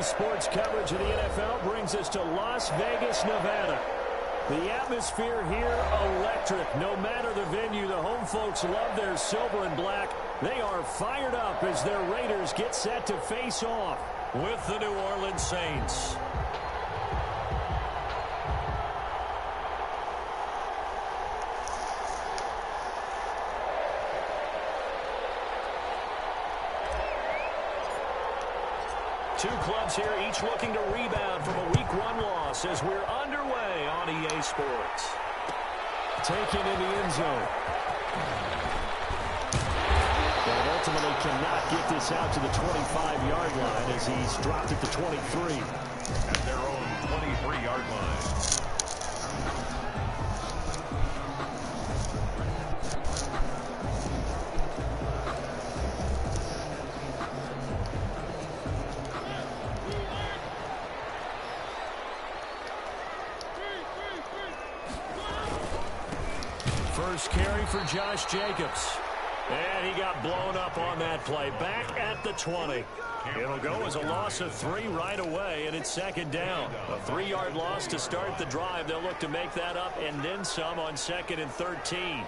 sports coverage of the NFL brings us to Las Vegas, Nevada. The atmosphere here, electric. No matter the venue, the home folks love their silver and black. They are fired up as their Raiders get set to face off with the New Orleans Saints. Two clubs here, each looking to rebound from a Week 1 loss as we're underway on EA Sports. Taken in the end zone. But ultimately cannot get this out to the 25-yard line as he's dropped at the 23. At their own 23-yard line. First carry for Josh Jacobs. And he got blown up on that play. Back at the 20. It'll go as a loss of 3 right away, and it's second down. A 3-yard loss to start the drive. They'll look to make that up and then some on 2nd and 13.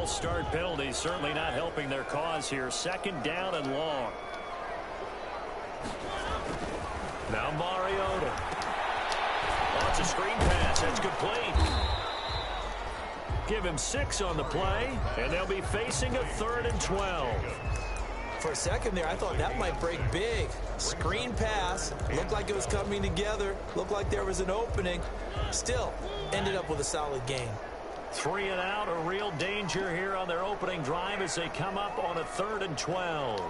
Start penalty certainly not helping their cause here. Second down and long. Now Mariota. Oh, it's a screen pass. That's complete. Give him 6 on the play, and they'll be facing a 3rd and 12. For a second there, I thought that might break big. Screen pass. Looked like it was coming together. Looked like there was an opening. Still, ended up with a solid game. 3 and out, a real danger here on their opening drive as they come up on a 3rd and 12.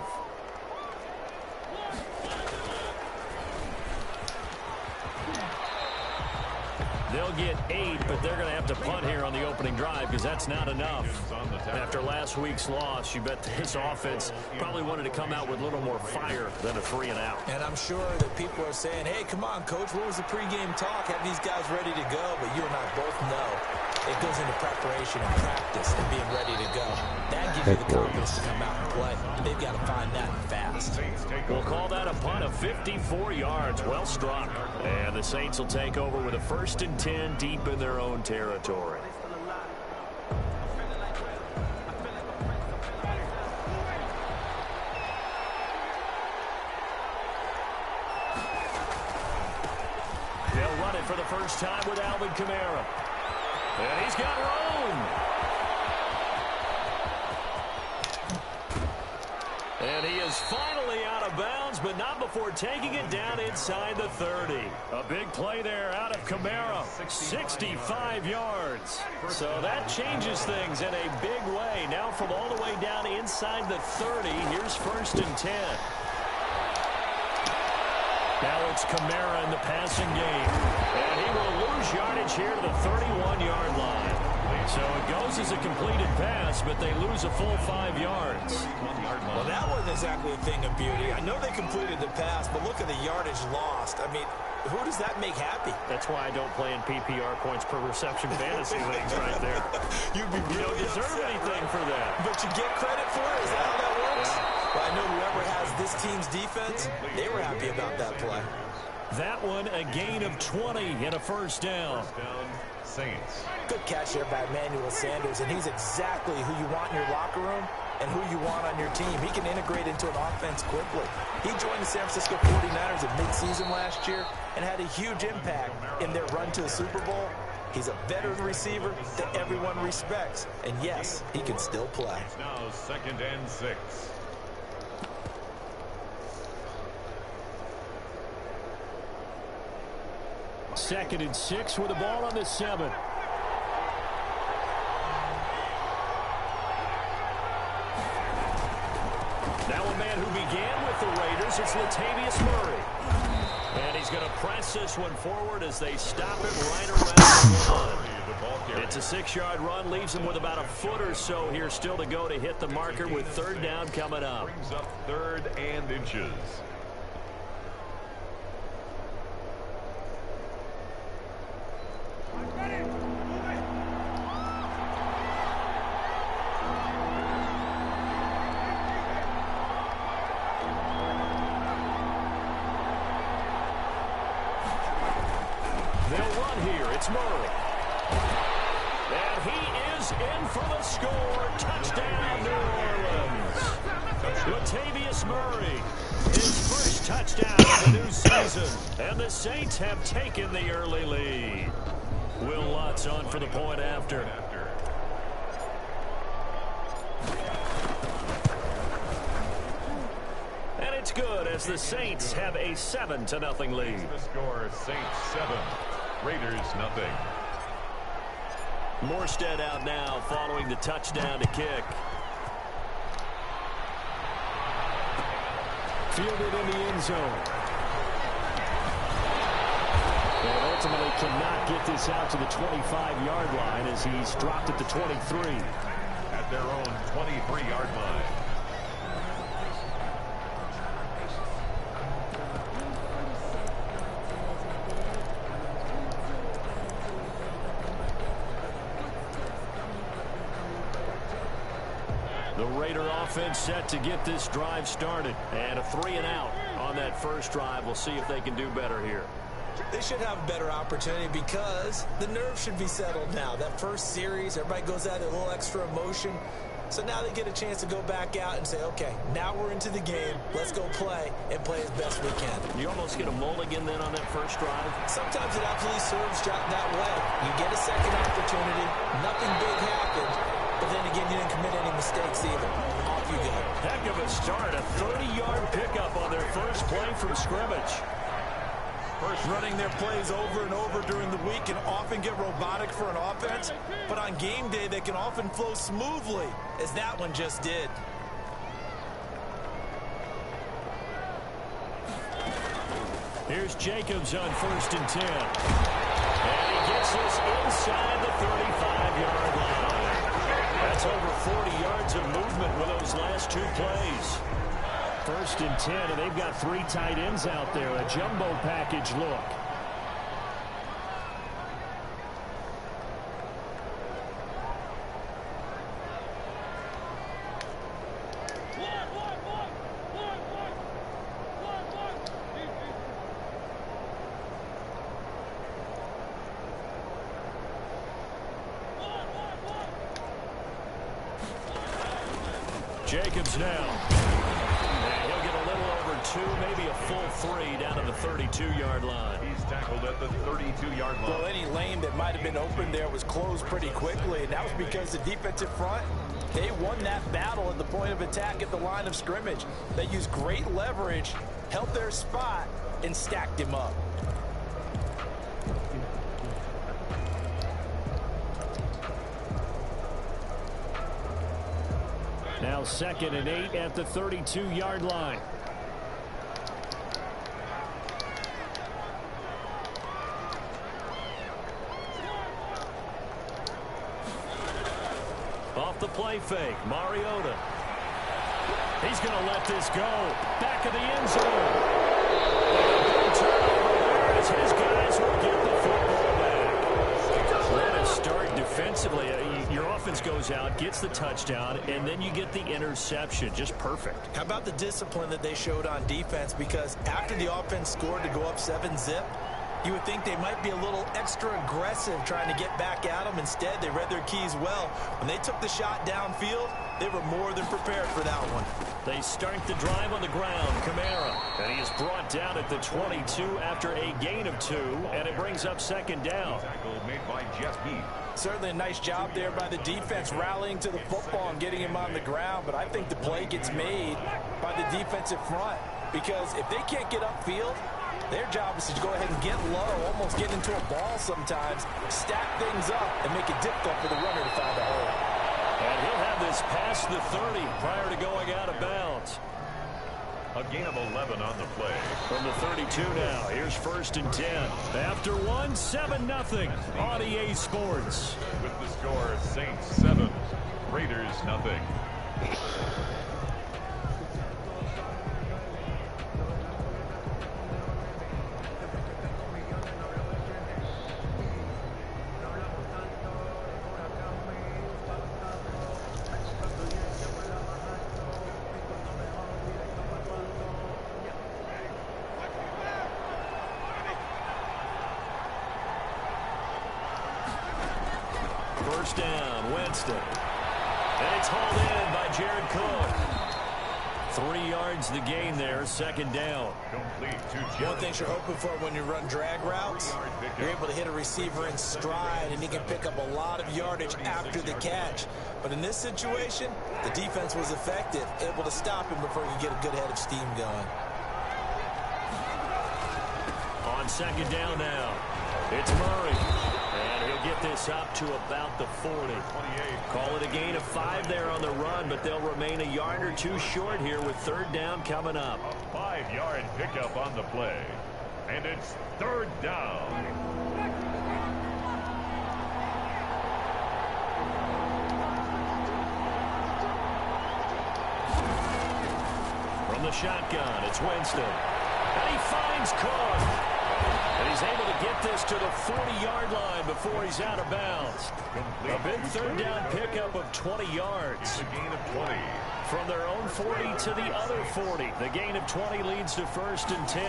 They'll get 8, but they're going to have to punt here on the opening drive because that's not enough. After last week's loss, you bet this offense probably wanted to come out with a little more fire than a 3 and out. And I'm sure that people are saying, hey, come on, Coach, what was the pregame talk? Have these guys ready to go? But you and I both know it goes into preparation and practice and being ready to go. That gives you the confidence to come out and play. They've got to find that fast. We'll call that a punt of 54 yards. Well struck. And the Saints will take over with a 1st and 10 deep in their own territory. They'll run it for the first time with Alvin Kamara. And he's got room. And he is finally out of bounds, but not before taking it down inside the 30. A big play there out of Kamara. 65 yards. So that changes things in a big way. Now from all the way down inside the 30, here's 1st and 10. Now it's Kamara in the passing game. And he will lose yardage here to the 31-yard line. So it goes as a completed pass, but they lose a full 5 yards. Well, that wasn't exactly a thing of beauty. I know they completed the pass, but look at the yardage lost. I mean, who does that make happy? That's why I don't play in PPR points per reception fantasy leagues right there. You'd be really you don't deserve upset, anything right? for that. But you get credit for it? Is that how that works? Yeah. Well, I know whoever has this team's defense, they were happy about that play. That one, a gain of 20 and a 1st down. Saints. Good catch there by Emmanuel Sanders, and he's exactly who you want in your locker room and who you want on your team. He can integrate into an offense quickly. He joined the San Francisco 49ers at midseason last year and had a huge impact in their run to the Super Bowl. He's a veteran receiver that everyone respects. And yes, he can still play. It's now 2nd and 6. Second and 6 with the ball on the 7. Steelers, it's Latavius Murray. And he's going to press this one forward as they stop it right around the 1. It's a 6-yard run, leaves him with about a foot or so here still to go to hit the marker with third down coming up. Brings up 3rd and inches. They'll run here. It's Murray. And he is in for the score. Touchdown, New Orleans. Latavius Murray, his first touchdown of the new season. And the Saints have taken the early lead. Will Lutz on for the point after. And it's good as the Saints have a 7-0 lead. The score, Saints 7, Raiders nothing. Morstead out now following the touchdown to kick. Fielded in the end zone. And ultimately cannot get this out to the 25-yard line as he's dropped at the 23. At their own 23-yard line. The Raider offense set to get this drive started. And a 3-and-out on that first drive. We'll see if they can do better here. They should have a better opportunity because the nerves should be settled now. That first series, everybody goes out with a little extra emotion. So now they get a chance to go back out and say, okay, now we're into the game. Let's go play and play as best we can. You almost get a mulligan then on that first drive. Sometimes it absolutely serves that way. You get a second opportunity. Nothing big happened. But then again, you didn't commit any mistakes either. Off you go. Heck of a start. A 30-yard pickup on their first play from scrimmage. First running their plays over and over during the week can often get robotic for an offense, but on game day they can often flow smoothly, as that one just did. Here's Jacobs on 1st and 10. And he gets this inside the 35-yard line. That's over 40 yards of movement with those last 2 plays. 1st and 10, and they've got 3 tight ends out there. A jumbo package look. Jacobs now. And he'll get a little over 2, maybe a full 3 down to the 32-yard line. He's tackled at the 32-yard line. Well, any lane that might have been open there was closed pretty quickly, and that was because the defensive front, they won that battle at the point of attack at the line of scrimmage. They used great leverage, held their spot, and stacked him up. Now 2nd and 8 at the 32-yard line. Off the play fake, Mariota. He's going to let this go. Back of the end zone. And a big turnover there as his guys will get the football back. What a start defensively. Your offense goes out, gets the touchdown, and then you get the interception. Just perfect. How about the discipline that they showed on defense? Because after the offense scored to go up 7-zip, you would think they might be a little extra aggressive trying to get back at them. Instead, they read their keys well. When they took the shot downfield, they were more than prepared for that one. They start the drive on the ground. Kamara. And he is brought down at the 22 after a gain of 2, and it brings up 2nd down. Tackle made by Jeff Heath. Certainly a nice job there by the defense rallying to the football and getting him on the ground, but I think the play gets made by the defensive front because if they can't get upfield, their job is to go ahead and get low, almost get into a ball sometimes, stack things up, and make it difficult for the runner to find a hole. And he'll have this past the 30 prior to going out of bounds. A gain of 11 on the play. From the 32 now, here's 1st and 10. After 7-0 on EA Sports. With the score, Saints 7, Raiders nothing. First down, Winston. And it's hauled in by Jared Cook. 3 yards the gain there, 2nd down. Complete to Jared. One thing you're hoping for when you run drag routes, you're able to hit a receiver in stride, and he can pick up a lot of yardage after the catch. But in this situation, the defense was effective, able to stop him before he could get a good head of steam going. On 2nd down now, it's Murray. And he'll get this up to about the 40. Call it a gain of 5 there on the run, but they'll remain a yard or 2 short here with 3rd down coming up. A 5-yard pickup on the play. And it's 3rd down. From the shotgun, it's Winston. And he finds Cook. And he's able to get this to the 40-yard line before he's out of bounds. A big 3rd down pickup of 20 yards. A gain of 20. From their own 40 to the other 40. The gain of 20 leads to 1st and 10.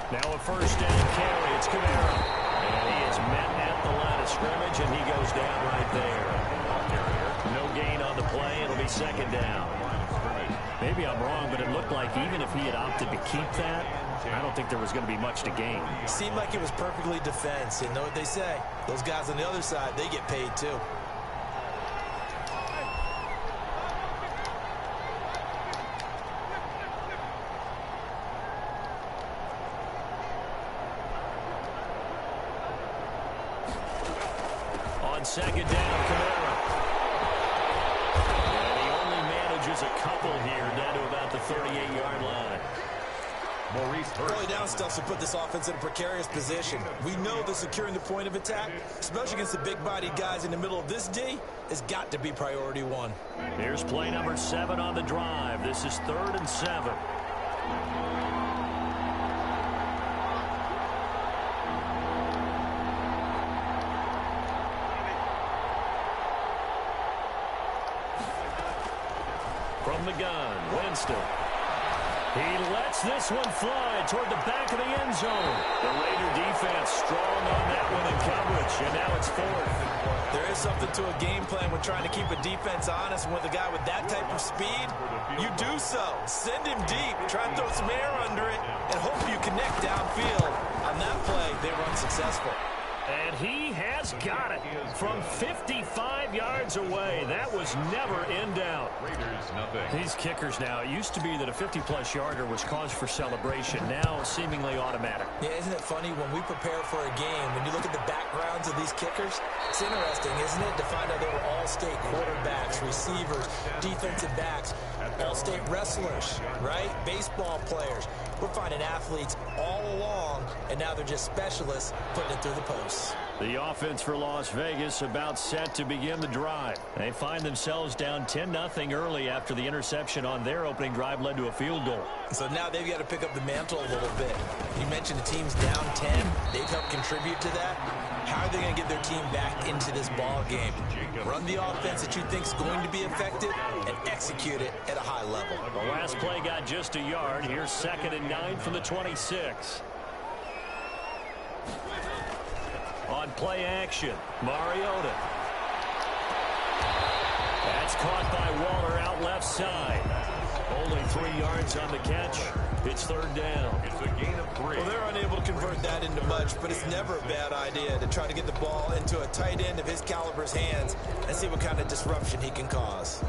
Now a 1st down carry. It's Camara. And he is met at the line of scrimmage, and he goes down right there. No gain on the play. It'll be 2nd down. Maybe I'm wrong, but it looked like even if he had opted to keep that, I don't think there was going to be much to gain. Seemed like it was perfectly defense. And know what they say? Those guys on the other side, they get paid too. On 2nd down, Camara. And he only manages a couple here down to about the 38-yard line. Early down stuff will put this offense in a precarious position. We know that securing the point of attack, especially against the big-bodied guys in the middle of this D, has got to be priority 1. Here's play number 7 on the drive. This is 3rd and 7. From the gun, Winston. He lets this one fly toward the back of the end zone. The Raider defense strong on that one in coverage, and now it's 4th. There is something to a game plan when trying to keep a defense honest. With a guy with that type of speed, you do so. Send him deep, try and throw some air under it, and hope you connect downfield. On that play, they were unsuccessful. And he has got it from 55 yards away. That was never in doubt. Raiders nothing. These kickers now, it used to be that a 50-plus yarder was cause for celebration. Now seemingly automatic. Yeah, isn't it funny when we prepare for a game, when you look at the backgrounds of these kickers, it's interesting, isn't it, to find out they were all-state quarterbacks, receivers, defensive backs, all-state wrestlers, right? Baseball players. We're finding athletes all along, and now they're just specialists putting it through the posts. The offense for Las Vegas about set to begin the drive. They find themselves down 10-0 early after the interception on their opening drive led to a field goal. So now they've got to pick up the mantle a little bit. You mentioned the team's down 10. They've helped contribute to that. How are they going to get their team back into this ball game? Run the offense that you think is going to be effective and execute it at a high level. The last play got just a yard. Here's 2nd and 9 from the 26. On play action, Mariota. That's caught by Waller out left side. Only 3 yards on the catch. It's 3rd down. It's a gain of 3. Well, they're unable to convert that into much, but it's never a bad idea to try to get the ball into a tight end of his caliber's hands and see what kind of disruption he can cause.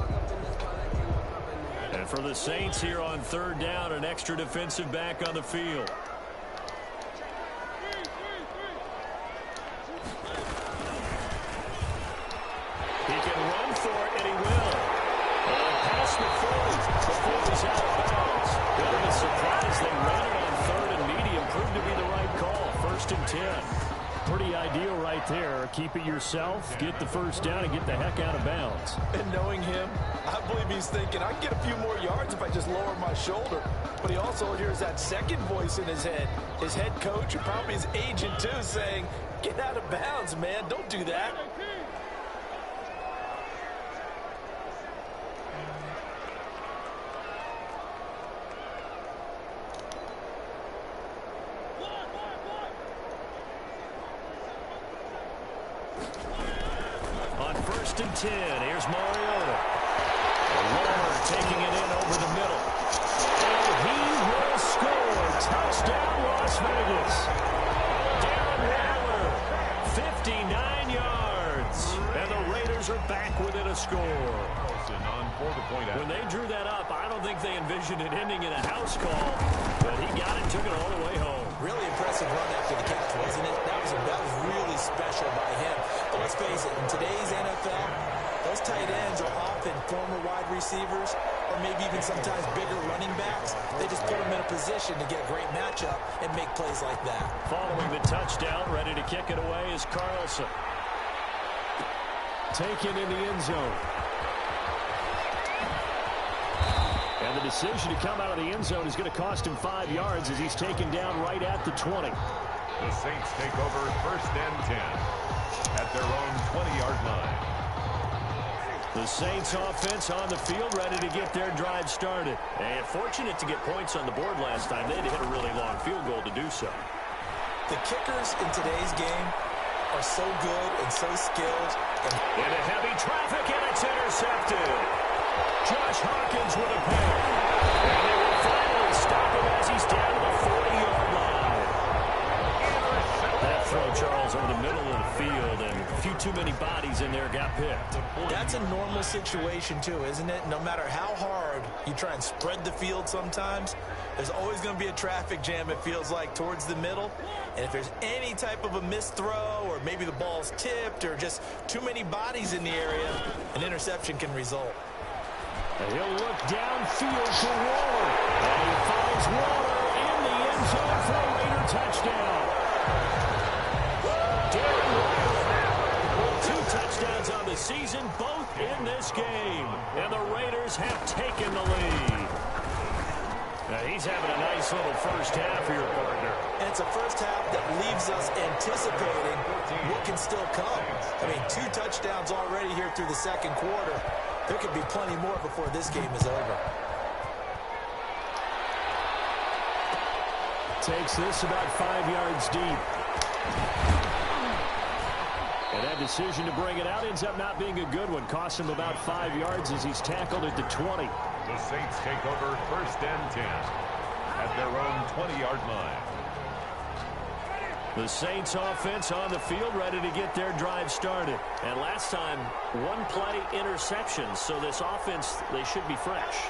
And for the Saints here on 3rd down, an extra defensive back on the field. He can run for it, and he will. And pass the 40 before he's out of bounds. first and 10. Pretty ideal right there. Keep it yourself, get the first down, and get the heck out of bounds. And knowing him, I believe he's thinking, I can get a few more yards if I just lower my shoulder. But he also hears that second voice in his head. His head coach, and probably his agent too, saying, get out of bounds, man. Don't do that. On first and 10, here's Mariota. Waller taking it in over the middle. And he will score. Touchdown, Las Vegas. Darren Waller, 59 yards. And the Raiders are back within a score. When they drew that up, I don't think they envisioned it ending in a house call. But he got it, took it all the way home. Really impressive run after the catch, wasn't it? That was really special by him. But let's face it, in today's NFL, those tight ends are often former wide receivers or maybe even sometimes bigger running backs. They just put them in a position to get a great matchup and make plays like that. Following the touchdown, ready to kick it away is Carlson. Taken in the end zone. And the decision to come out of the end zone is going to cost him 5 yards as he's taken down right at the 20. The Saints take over first and 10 at their own 20-yard line. The Saints offense on the field, ready to get their drive started. And fortunate to get points on the board last time. They had to hit a really long field goal to do so. The kickers in today's game are so good and so skilled. Into heavy traffic, and it's intercepted. Josh Hawkins with a pick. And they will finally stop him as he's down to the 40-yard line. That throw, Charles, over the middle of the field, and a few too many bodies in there got picked. That's a normal situation, too, isn't it? No matter how hard you try and spread the field sometimes, there's always going to be a traffic jam, it feels like, towards the middle. And if there's any type of a missed throw, or maybe the ball's tipped, or just too many bodies in the area, an interception can result. He'll look downfield to Waller. And he finds Waller in the end zone for a Raider touchdown. Darren Waller, 2 touchdowns on the season, both in this game. And the Raiders have taken the lead. Now he's having a nice little first half here, partner. And it's a first half that leaves us anticipating what can still come. I mean, 2 touchdowns already here through the second quarter. There could be plenty more before this game is over. Takes this about 5 yards deep. And that decision to bring it out ends up not being a good one. Costs him about 5 yards as he's tackled at the 20. The Saints take over first and 10 at their own 20-yard line. The Saints offense on the field, ready to get their drive started. And last time, 1-play interception, so this offense, they should be fresh.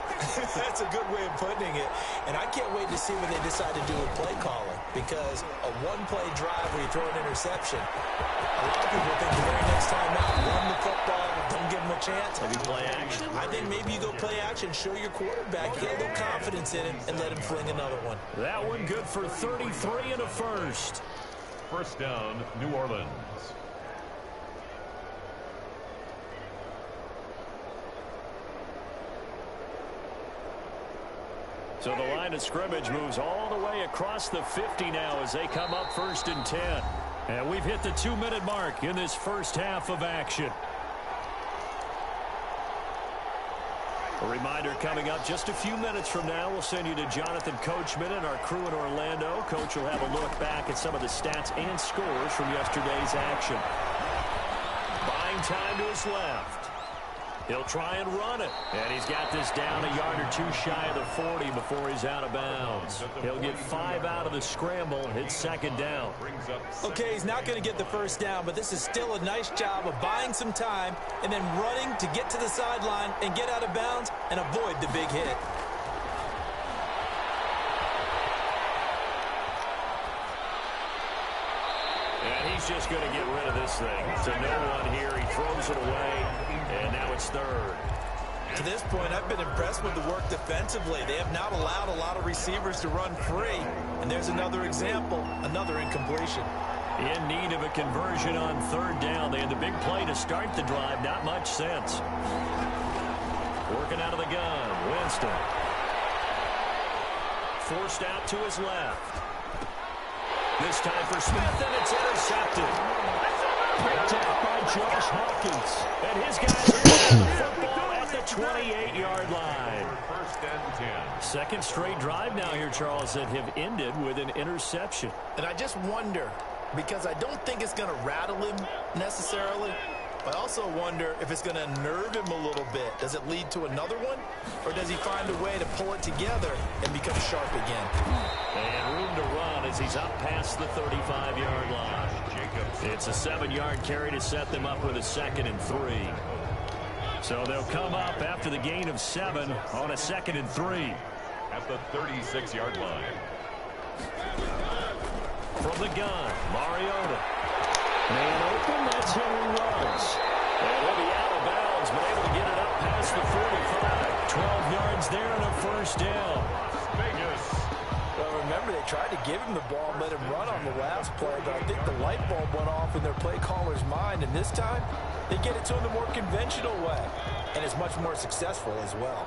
That's a good way of putting it. And I can't wait to see what they decide to do with play calling, because a 1-play drive where you throw an interception, a lot of people think the very next time out, run the football, don't give them a chance. Maybe play action. I think maybe you go play action, show your quarterback, get a little confidence in him, and let him fling another one. That one good for 33 and a first. First down, New Orleans. So the line of scrimmage moves all the way across the 50 now as they come up first and 10. And we've hit the 2-minute mark in this first half of action. A reminder coming up just a few minutes from now. We'll send you to Jonathan Coachman and our crew in Orlando. Coach will have a look back at some of the stats and scores from yesterday's action. Buying time to his left. He'll try and run it. And he's got this down a yard or 2 shy of the 40 before he's out of bounds. He'll get 5 out of the scramble. It's second down. Okay, he's not going to get the first down, but this is still a nice job of buying some time and then running to get to the sideline and get out of bounds and avoid the big hit. And he's just going to get rid of this thing. To no one here. He throws it away, and now it's third. To this point, I've been impressed with the work defensively. They have not allowed a lot of receivers to run free. And there's another example, another incompletion. In need of a conversion on third down. They had the big play to start the drive. Not much sense. Working out of the gun. Winston. Forced out to his left. This time for Smith, and it's intercepted. Picked up by Josh Hawkins. And his guys are getting the football at the 28-yard line. First and 10. Second straight drive now here, Charles, that have ended with an interception. And I just wonder, because I don't think it's going to rattle him necessarily, I also wonder if it's going to unnerve him a little bit. Does it lead to another one? Or does he find a way to pull it together and become sharp again? And room to run as he's up past the 35-yard line. It's a 7-yard carry to set them up with a 2nd and 3. So they'll come up after the gain of 7 on a 2nd and 3. At the 36-yard line. From the gun, Mariota. Man open, that's who he runs. And he'll be out of bounds, but able to get it up past the 45. 12 yards there and a first down. Vegas. Well, remember, they tried to give him the ball and let him run on the last play, but I think the light bulb went off in their play caller's mind, and this time they get it to him the more conventional way, and it's much more successful as well.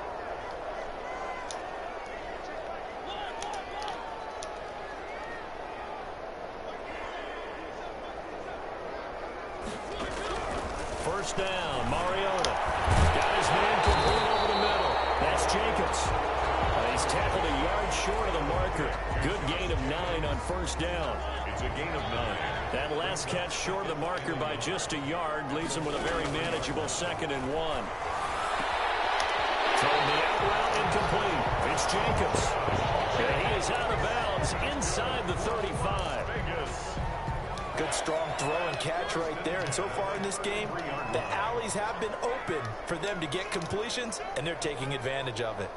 First down, Mariota. Got his man complete over the middle. That's Jacobs. He's tackled a yard short of the marker. Good gain of 9 on first down. It's a gain of 9. That last catch short of the marker by just a yard leaves him with a very manageable 2nd and 1. From the out route incomplete. It's Jacobs. And he is out of bounds inside the 35. Vegas. Good strong throw and catch right there. And so far in this game, the alleys have been open for them to get completions, and they're taking advantage of it.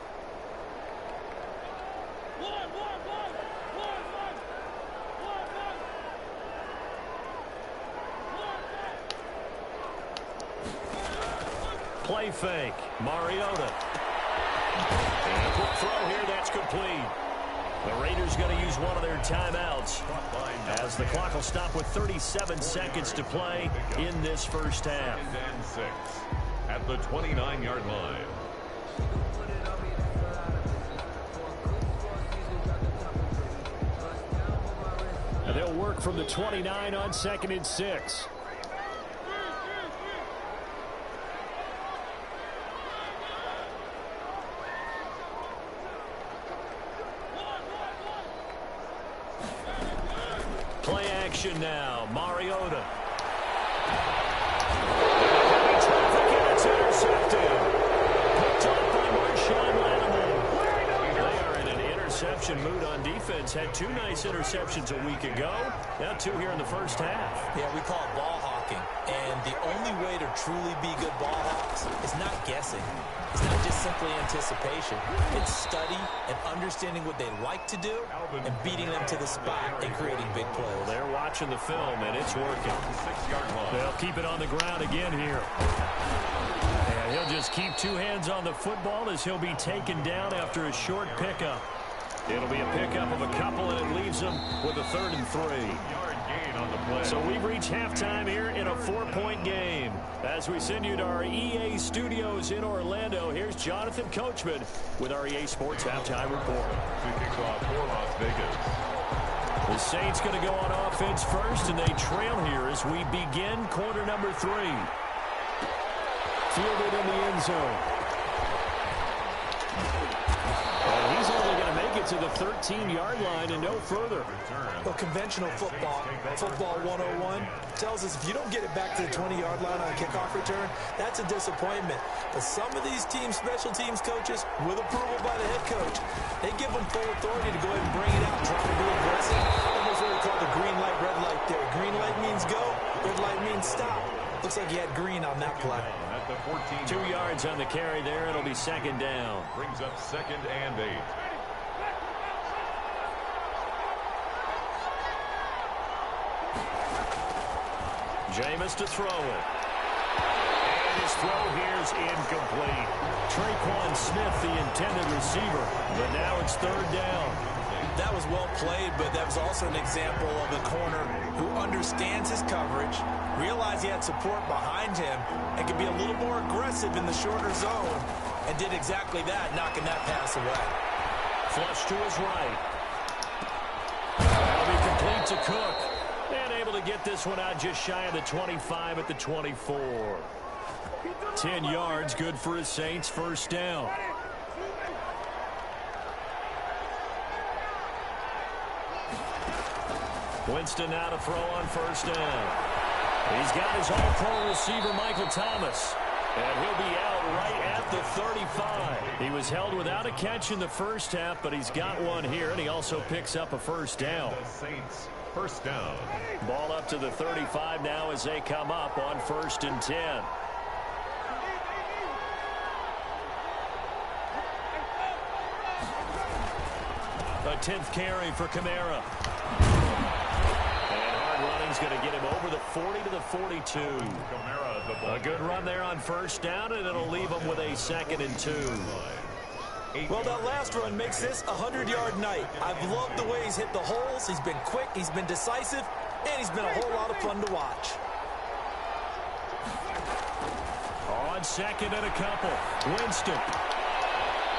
Play fake. Mariota. And a quick throw here. That's complete. The Raiders going to use one of their timeouts as the clock will stop with 37 seconds to play in this first half. And 6 at the 29-yard line. And they'll work from the 29 on 2nd and 6. Play action now. Mariota. It's intercepted. Picked off by Marshawn Lattimore. They are in an interception mood on defense. Had 2 nice interceptions a week ago. Now 2 here in the first half. Yeah, we call it ball hawking. And the only way to truly be good ball hawks is not guessing. It's not just simply anticipation. It's study and understanding what they like to do and beating them to the spot and creating big plays. They're watching the film, and it's working. 6-yard line. They'll keep it on the ground again here. And he'll just keep 2 hands on the football as he'll be taken down after a short pickup. It'll be a pickup of a couple, and it leaves him with a 3rd and 3. Yard gain on the play. So we've reached halftime here in a 4-point game. As we send you to our EA studios in Orlando, here's Jonathan Coachman with our EA Sports Halftime Report. To kick off for Las Vegas. The Saints going to go on offense first, and they trail here as we begin quarter number 3. Fielded in the end zone. And he's only going to make it to the 13-yard line and no further. Well, conventional football 101, tells us if you don't get it back to the 20-yard line on a kickoff return, that's a disappointment. But some of these teams, special teams coaches, with approval by the head coach, they give them full authority to go ahead and bring it out, try to be aggressive. Almost what we call the green light, red light there. Green light means go, red light means stop. Looks like he had green on that play. At the 14. 2 yards on the carry there. It'll be 2nd down. Brings up 2nd and 8. Jameis to throw it. his throw here's incomplete. Traquan Smith, the intended receiver, but now it's third down. That was well played, but that was also an example of a corner who understands his coverage, realized he had support behind him, and could be a little more aggressive in the shorter zone, and did exactly that, knocking that pass away. Flush to his right. That'll be complete to Cook. And able to get this one out just shy of the 25 at the 24. 10 yards, good for his Saints, first down. Winston now to throw on first down. He's got his all-pro receiver, Michael Thomas. And he'll be out right at the 35. He was held without a catch in the first half, but he's got one here, and he also picks up a first down. The Saints, first down. Ball up to the 35 now as they come up on 1st and 10. A 10th carry for Kamara. And hard running's going to get him over the 40 to the 42. A good run there on first down, and it'll leave him with a 2nd and 2. Well, that last run makes this a 100-yard night. I've loved the way he's hit the holes. He's been quick, he's been decisive, and he's been a whole lot of fun to watch. On 2nd and a couple, Winston.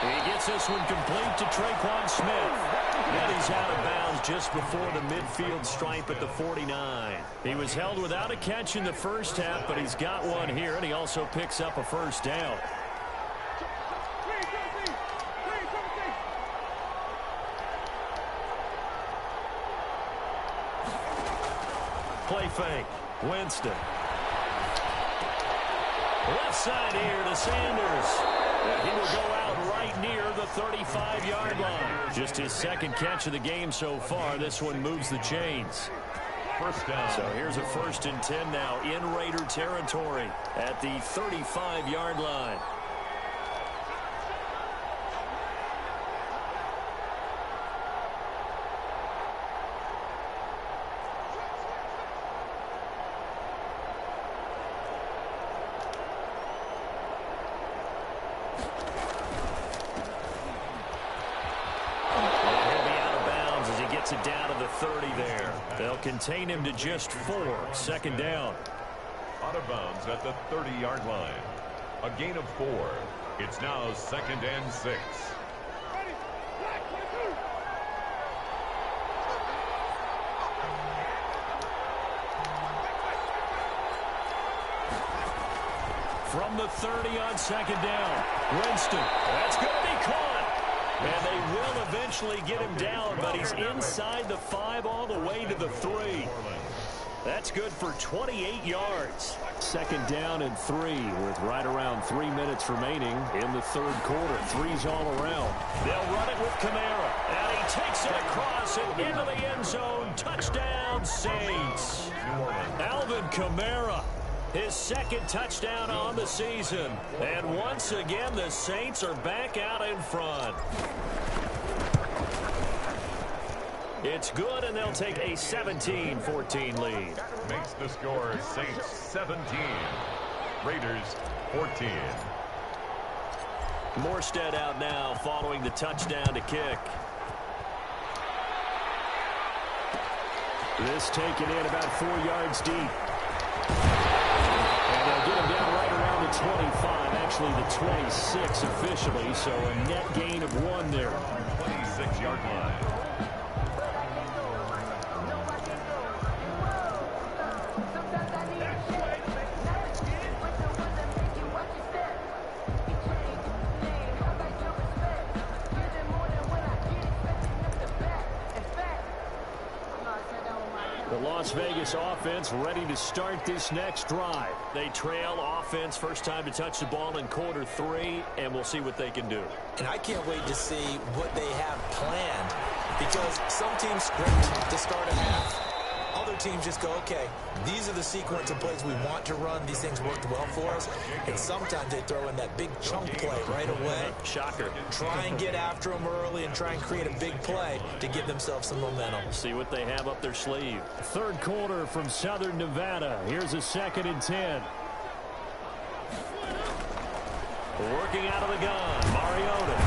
He gets this one complete to Traquan Smith. And he's out of bounds just before the midfield stripe at the 49. He was held without a catch in the first half, but he's got one here, and he also picks up a first down. Play fake. Winston. Left side here to Sanders. And he will go out right near the 35-yard line. Just his 2nd catch of the game so far. This one moves the chains. First down. So here's a 1st and 10 now in Raider territory at the 35-yard line. It down to the 30 there. They'll contain him to just 4. 2nd down. Out of bounds at the 30-yard line. A gain of 4. It's now 2nd and 6. From the 30 on 2nd down. Winston. That's going to be caught. And they will eventually get him down, but he's inside the 5 all the way to the 3. That's good for 28 yards. 2nd down and 3 with right around 3 minutes remaining in the 3rd quarter. 3's all around. They'll run it with Kamara. And he takes it across and into the end zone. Touchdown, Saints. Alvin Kamara. His 2nd touchdown on the season. And once again, the Saints are back out in front. It's good, and they'll take a 17-14 lead. Makes the score Saints 17. Raiders 14. Morstead out now following the touchdown to kick. This taken in about 4 yards deep. And they'll get him down right around the 25, actually the 26 officially, so a net gain of 1 there. 26-yard line. Las Vegas offense ready to start this next drive. They trail offense, first time to touch the ball in quarter 3, and we'll see what they can do. And I can't wait to see what they have planned, because some teams script to start a half. Other teams just go, okay, these are the sequence of plays we want to run. These things worked well for us. And sometimes they throw in that big chunk play right away. Shocker. Try and get after them early and try and create a big play to give themselves some momentum. See what they have up their sleeve. 3rd quarter from Southern Nevada. Here's a 2nd and 10. Working out of the gun, Mariota.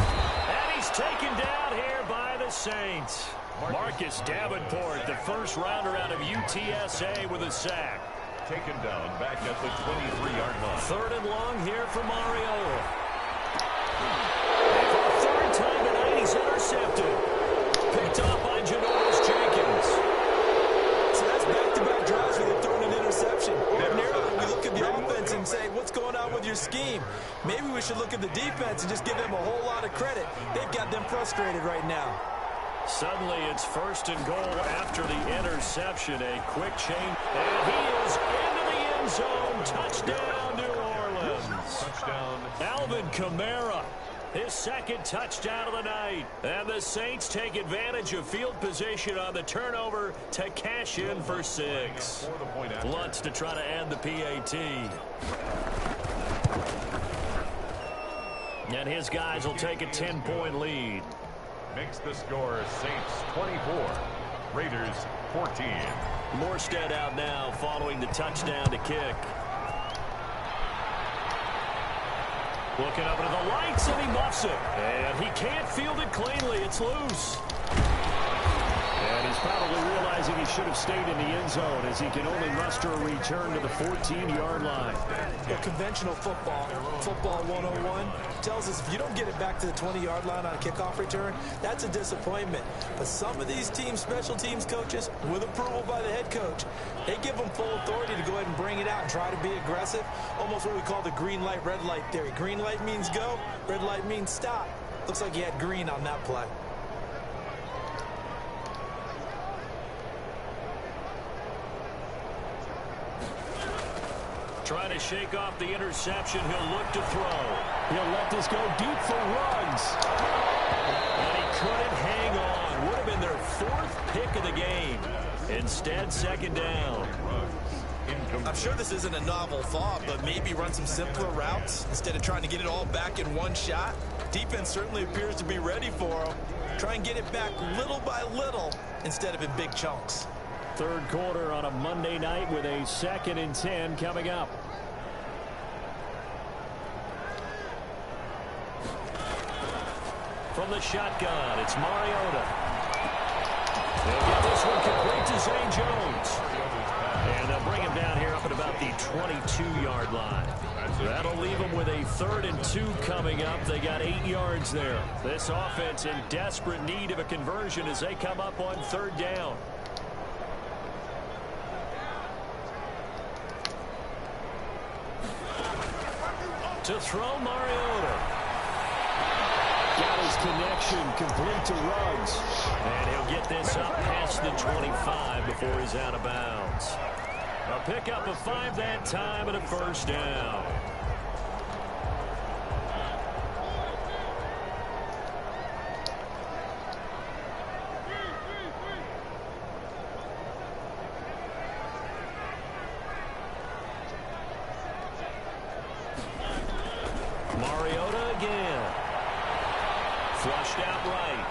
And he's taken down here by the Saints. Marcus Davenport, the first rounder out of UTSA with a sack. Taken down back at the 23-yard line. Third and long here for Mariota. And for the third time tonight, he's intercepted. Picked off by Janoris Jenkins. So that's back-to-back drives where they've thrown an interception. Ordinarily, we look at the offense and say, what's going on with your scheme? Maybe we should look at the defense and just give them a whole lot of credit. They've got them frustrated right now. Suddenly, it's first and goal after the interception. A quick change. And he is into the end zone. Touchdown, New Orleans. Touchdown. Alvin Kamara, his second touchdown of the night. And the Saints take advantage of field position on the turnover to cash in for 6. Lutz to try to add the PAT. And his guys will take a 10-point lead. Makes the score Saints 24, Raiders 14. Morstead out now following the touchdown to kick. Looking up into the lights, and he muffs it. And he can't field it cleanly. It's loose. And he's probably realizing he should have stayed in the end zone as he can only muster a return to the 14-yard line. Well, conventional football 101, tells us if you don't get it back to the 20-yard line on a kickoff return, that's a disappointment. But some of these teams, special teams coaches, with approval by the head coach, they give them full authority to go ahead and bring it out and try to be aggressive. Almost what we call the green light, red light theory. Green light means go, red light means stop. Looks like he had green on that play. Trying to shake off the interception. He'll look to throw. He'll let this go deep for Ruggs. And he couldn't hang on. Would have been their 4th pick of the game. Instead, second down. I'm sure this isn't a novel thought, but maybe run some simpler routes instead of trying to get it all back in one shot. Defense certainly appears to be ready for him. Try and get it back little by little instead of in big chunks. Third quarter on a Monday night with a 2nd and 10 coming up. From the shotgun, it's Mariota. They'll get this one complete to Zay Jones. And they'll bring him down here up at about the 22-yard line. That'll leave them with a 3rd and 2 coming up. They got 8 yards there. This offense in desperate need of a conversion as they come up on 3rd down. To throw, Mariota. Got his connection complete to Ruggs. And he'll get this up past the 25 before he's out of bounds. A pickup of 5 that time and a first down. Mariota again. Flushed out right.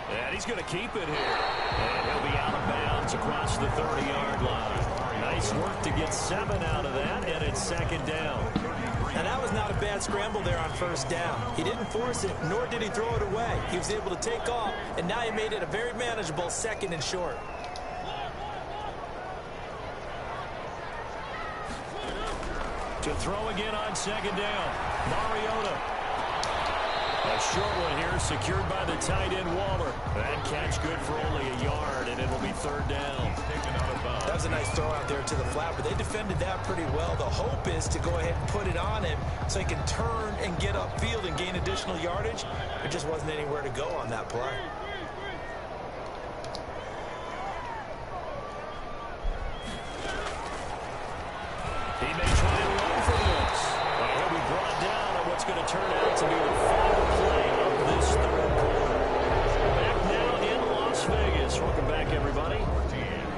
And he's going to keep it here. And he'll be out of bounds across the 30-yard line. Nice work to get 7 out of that, and it's 2nd down. And that was not a bad scramble there on 1st down. He didn't force it, nor did he throw it away. He was able to take off, and now he made it a very manageable 2nd and short. To throw again on 2nd down. Mariota. A short one here, secured by the tight end Waller. That catch good for only a yard, and it'll be 3rd down. That was a nice throw out there to the flat, but they defended that pretty well. The hope is to go ahead and put it on him so he can turn and get upfield and gain additional yardage. There just wasn't anywhere to go on that play. He may try to run for this. He'll be brought down on what's going to turn out to be the final play of this 3rd quarter. Back now in Las Vegas. Welcome back, everybody.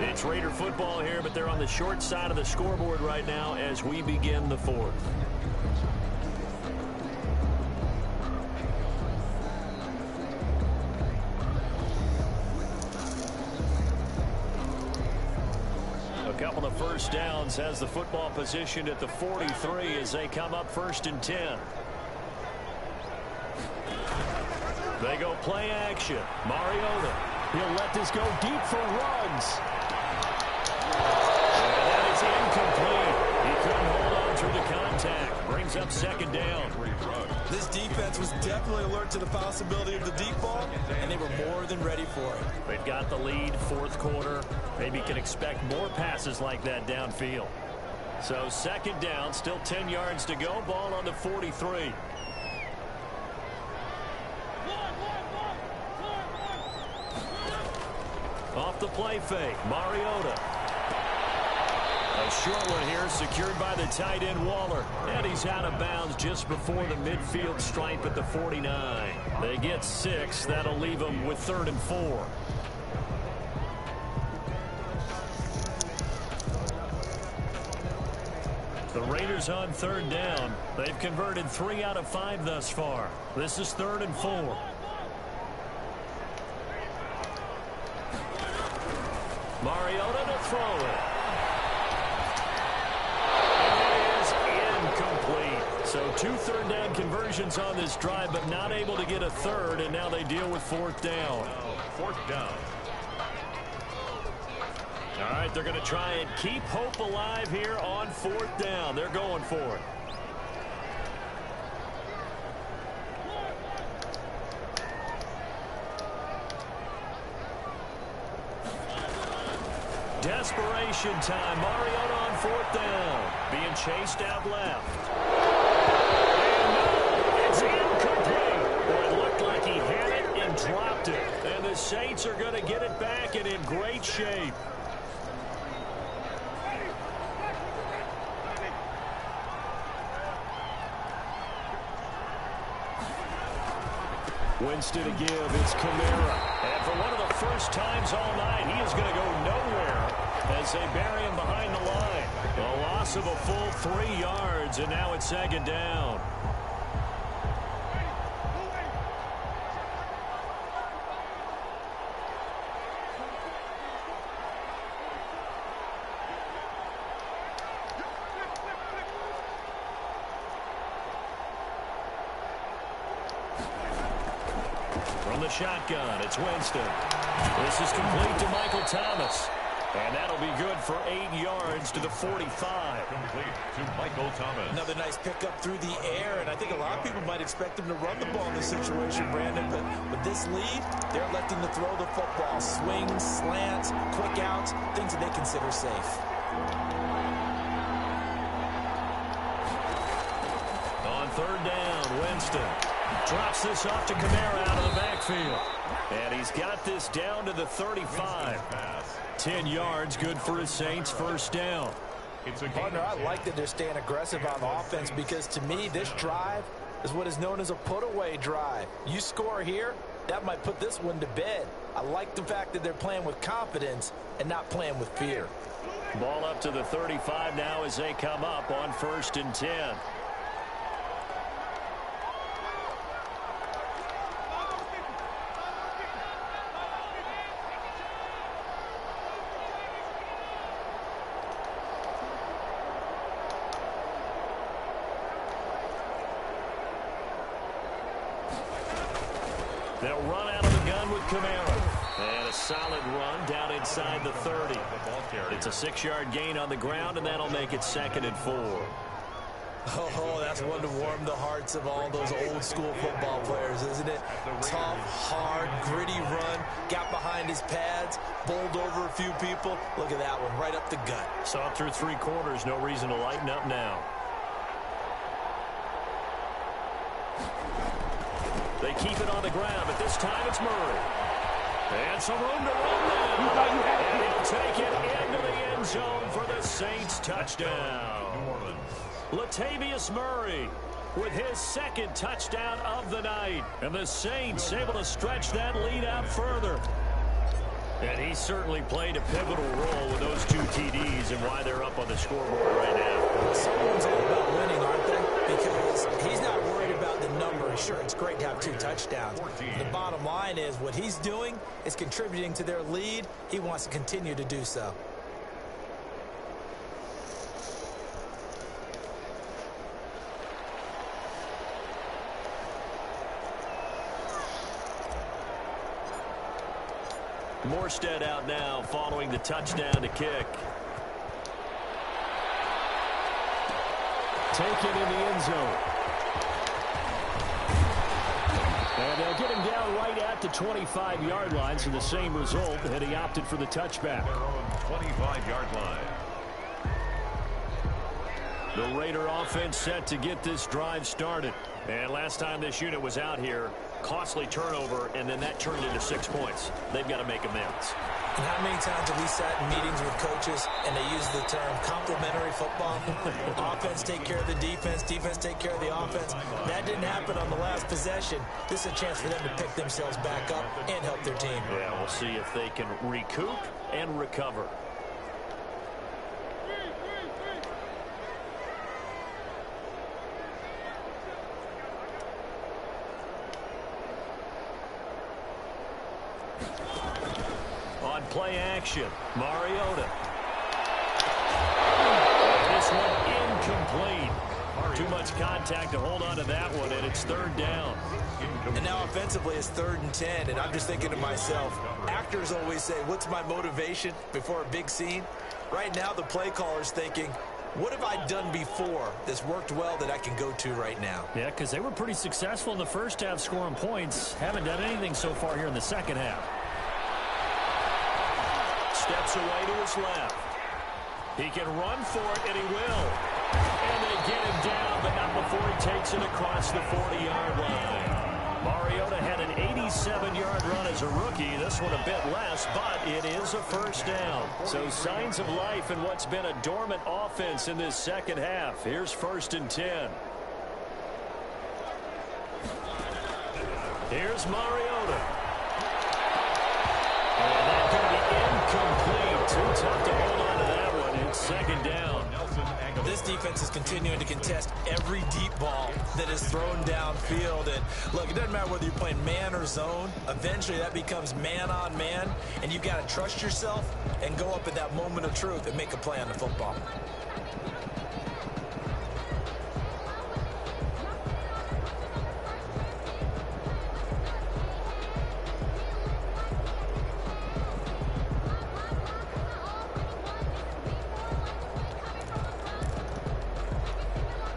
It's Raider football here, but they're on the short side of the scoreboard right now as we begin the 4th. Couple of first downs, has the football positioned at the 43 as they come up 1st and 10. They go play action. Mariota. He'll let this go deep for runs. And that is incomplete. He couldn't hold on through the contact. Brings up 2nd down. This defense was definitely alert to the possibility of the deep ball, and they were more than ready for it. They've got the lead, 4th quarter. Maybe can expect more passes like that downfield. So 2nd down, still 10 yards to go. Ball on the 43. Off the play fake, Mariota. A short one here, secured by the tight end Waller. And he's out of bounds just before the midfield stripe at the 49. They get 6. That'll leave them with 3rd and 4. The Raiders on 3rd down. They've converted 3 out of 5 thus far. This is 3rd and 4. Mariota to throw it. So 2 third down conversions on this drive, but not able to get a 3rd, and now they deal with 4th down. 4th down. All right, they're going to try and keep hope alive here on 4th down. They're going for it. Desperation time. Mariota on 4th down. Being chased out left. It's incomplete. Boy, it looked like he had it and dropped it. And the Saints are going to get it back and in great shape. Winston to give. It's Kamara. And for one of the first times all night, he is going to go nowhere as they bury him behind the line. A loss of a full 3 yards, and now it's 2nd down. From the shotgun, it's Winston. This is complete to Michael Thomas. And that'll be good for 8 yards to the 45. Complete to Michael Thomas. Another nice pickup through the air, and I think a lot of people might expect him to run the ball in this situation, Brandon. But with this lead, they're electing to throw the football. Swings, slants, quick outs, things that they consider safe. On 3rd down, Winston drops this off to Kamara out of the backfield. And he's got this down to the 35. 10 yards, good for his Saints, 1st down. Partner, I like that they're staying aggressive on offense because to me, this drive is what is known as a put-away drive. You score here, that might put this one to bed. I like the fact that they're playing with confidence and not playing with fear. Ball up to the 35 now as they come up on 1st and 10. They'll run out of the gun with Kamara. And a solid run down inside the 30. It's a 6-yard gain on the ground, and that'll make it 2nd and 4. Oh, that's one to warm the hearts of all those old-school football players, isn't it? Tough, hard, gritty run, got behind his pads, bowled over a few people. Look at that one, right up the gut. Saw through 3 quarters, no reason to lighten up now. They keep it on the ground, but this time it's Murray. And some room to run now. And he'll take it into the end zone for the Saints touchdown. Latavius Murray with his 2nd touchdown of the night. And the Saints able to stretch that lead out further. And he certainly played a pivotal role with those 2 TDs and why they're up on the scoreboard right now. Someone's all about winning, aren't they? Because he's not worried about the number. Sure, it's great to have 2 touchdowns. The bottom line is what he's doing is contributing to their lead. He wants to continue to do so. Morstead out now following the touchdown to kick. Taken in the end zone. And they'll get him down right at the 25-yard line, so the same result, and he opted for the touchback. Their own 25-yard line. The Raider offense set to get this drive started. And last time this unit was out here, costly turnover, and then that turned into 6 points. They've got to make amends. And how many times have we sat in meetings with coaches and they use the term complementary football? Offense take care of the defense, defense take care of the offense. That didn't happen on the last possession. This is a chance for them to pick themselves back up and help their team. Yeah, we'll see if they can recoup and recover. On play action, Mariota. This one incomplete. Too much contact to hold on to that one, and it's third down. And now offensively it's 3rd and 10, and I'm just thinking to myself, actors always say, what's my motivation before a big scene? Right now the play caller's thinking, what have I done before that's worked well that I can go to right now? Yeah, because they were pretty successful in the first half scoring points. Haven't done anything so far here in the second half. Steps away to his left. He can run for it, and he will. And they get him down, but not before he takes it across the 40-yard line. Mariota had an 87-yard run as a rookie. This one a bit less, but it is a first down. So signs of life in what's been a dormant offense in this second half. Here's 1st and 10. Here's Mariota. And that's going to be incomplete. Too tough to hold on to that one. It's 2nd down. This defense is continuing to contest every deep ball that is thrown downfield. And look, it doesn't matter whether you're playing man or zone. Eventually that becomes man on man, and you've got to trust yourself and go up at that moment of truth and make a play on the football.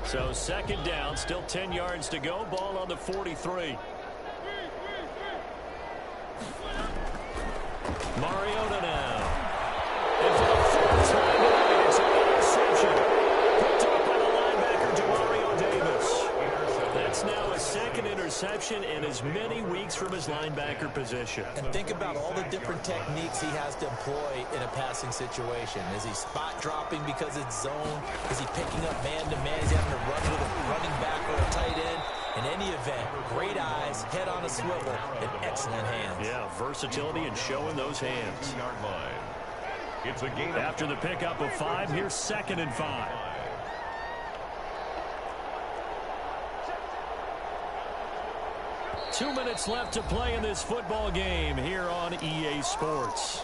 So 2nd down, still 10 yards to go. Ball on the 43. Mariota now. And for the 4th time tonight, it's an interception. Picked up by the linebacker, Demario Davis. That's now a 2nd interception in as many weeks from his linebacker position. And think about all the different techniques he has to employ in a passing situation. Is he spot dropping because it's zone? Is he picking up man-to-man? Is he having to run with a running back or a tight end? In any event, great eyes, head on a swivel, and excellent hands. Yeah, versatility and showing those hands. It's a gain after the pickup of 5. Here's 2nd and 5. 2 minutes left to play in this football game here on EA Sports.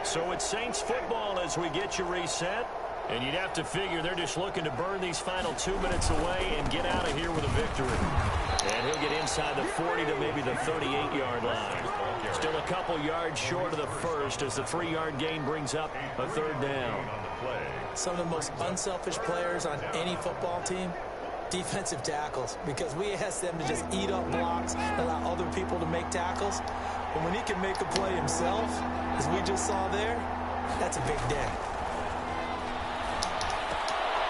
So it's Saints football as we get you reset. And you'd have to figure they're just looking to burn these final 2 minutes away and get out of here with a victory. And he'll get inside the 40 to maybe the 38-yard line. Still a couple yards short of the first as the 3-yard gain brings up a 3rd down. Some of the most unselfish players on any football team, defensive tackles, because we ask them to just eat up blocks and allow other people to make tackles. But when he can make a play himself, as we just saw there, that's a big day.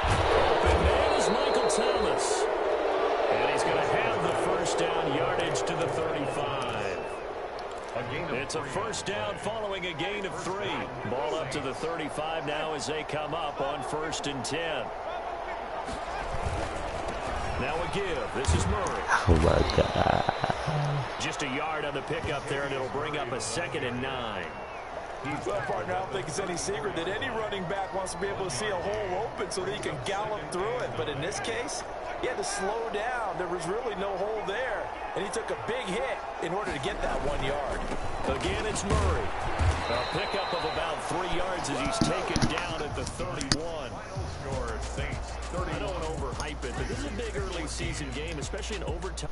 Open man is Michael Thomas. And he's going to have the first down, yardage to the 35. It's a first down following a gain of 3. Ball up to the 35 now as they come up on 1st and 10. Now a give. This is Murray. Oh my God. Just a yard on the pickup there, and it'll bring up a 2nd and 9. Well, partner, I don't think it's any secret that any running back wants to be able to see a hole open so that he can gallop through it. But in this case, he had to slow down. There was really no hole there, and he took a big hit in order to get that 1 yard. Again, it's Murray. A pickup of about 3 yards as he's taken down at the 31. Final score, Saints 30. I don't want to overhype it, but this is a big early postseason game, especially in overtime.